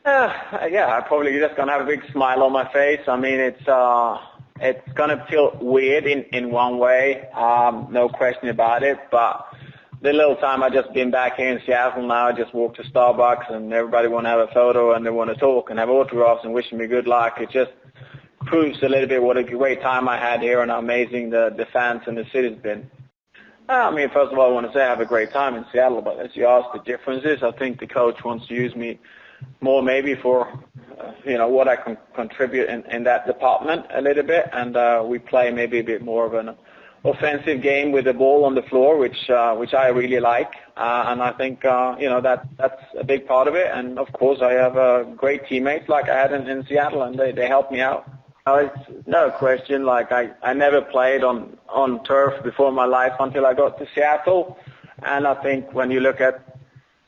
Yeah, I'm probably just gonna have a big smile on my face. I mean, it's gonna feel weird in one way, no question about it. But the little time I just been back here in Seattle now, I just walked to Starbucks and everybody want to have a photo and they want to talk and have autographs and wishing me good luck. It just proves a little bit what a great time I had here and how amazing the fans and the city's been. I mean, first of all, I want to say I have a great time in Seattle, but as you asked, the difference is I think the coach wants to use me more maybe for, what I can contribute in that department a little bit, and we play maybe a bit more of an offensive game with the ball on the floor, which I really like, and I think, that's a big part of it, and of course I have great teammates like I had in Seattle, and they help me out. It's no question, like I never played on turf before in my life until I got to Seattle, and I think when you look at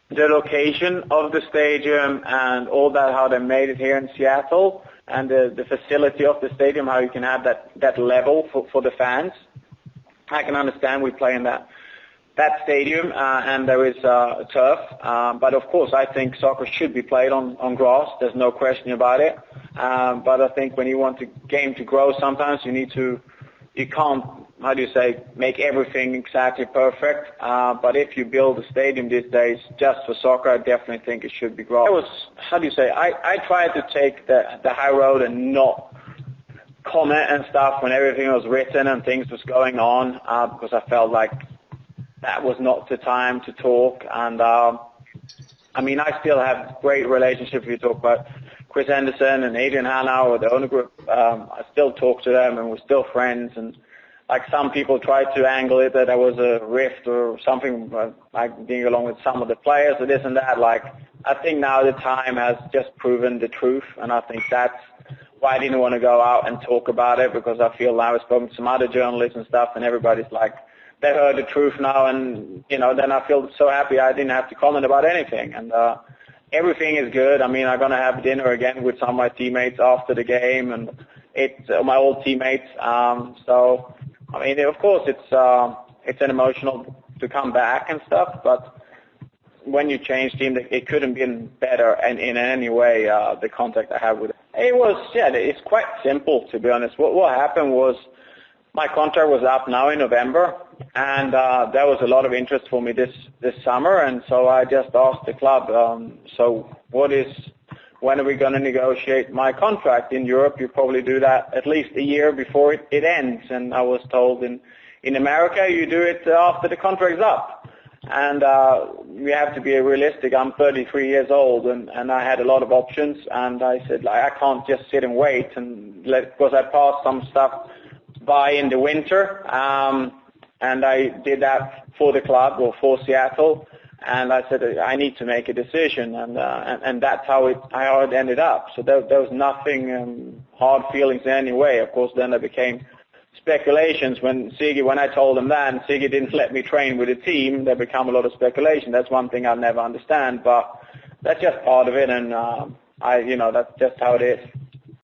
the location of the stadium and all that, how they made it here in Seattle, and the facility of the stadium, how you can have that level for the fans, I can understand we play in that stadium, and there is turf, but of course I think soccer should be played on grass, there's no question about it, but I think when you want the game to grow, sometimes you can't, how do you say, make everything exactly perfect, but if you build a stadium these days just for soccer, I definitely think it should be grass. I tried to take the high road and not comment and stuff when everything was written and things was going on, because I felt like that was not the time to talk, and I mean, I still have great relationships. If you talk about Chris Henderson and Adrian Hanau or the owner group, I still talk to them and we're still friends, and like some people try to angle it that there was a rift or something, like being along with some of the players or this and that, like I think now the time has just proven the truth, and I think that's why I didn't want to go out and talk about it, because I feel now I've spoken to some other journalists and stuff, and everybody's like, they heard the truth now, and then I feel so happy I didn't have to comment about anything, and everything is good. I mean, I'm gonna have dinner again with some of my teammates after the game, and it's my old teammates. So I mean, of course, it's an emotional to come back and stuff, but when you change team, it couldn't been better, and in any way, the contact I have with it. It's quite simple, to be honest. What happened was my contract was up now in November, and there was a lot of interest for me this summer, and so I just asked the club, when are we going to negotiate my contract? In Europe, you probably do that at least a year before it ends, and I was told in America, you do it after the contract's up. And we have to be realistic. I'm 33 years old, and I had a lot of options, and I said, I can't just sit and wait, because I passed some stuff by in the winter, and I did that for the club or for Seattle, and I said I need to make a decision, and that's how it ended up. So there was nothing hard feelings in any way. Of course, then there became speculations when I told him that, and Siggy didn't let me train with the team. There became a lot of speculation. That's one thing I'll never understand, but that's just part of it, and that's just how it is.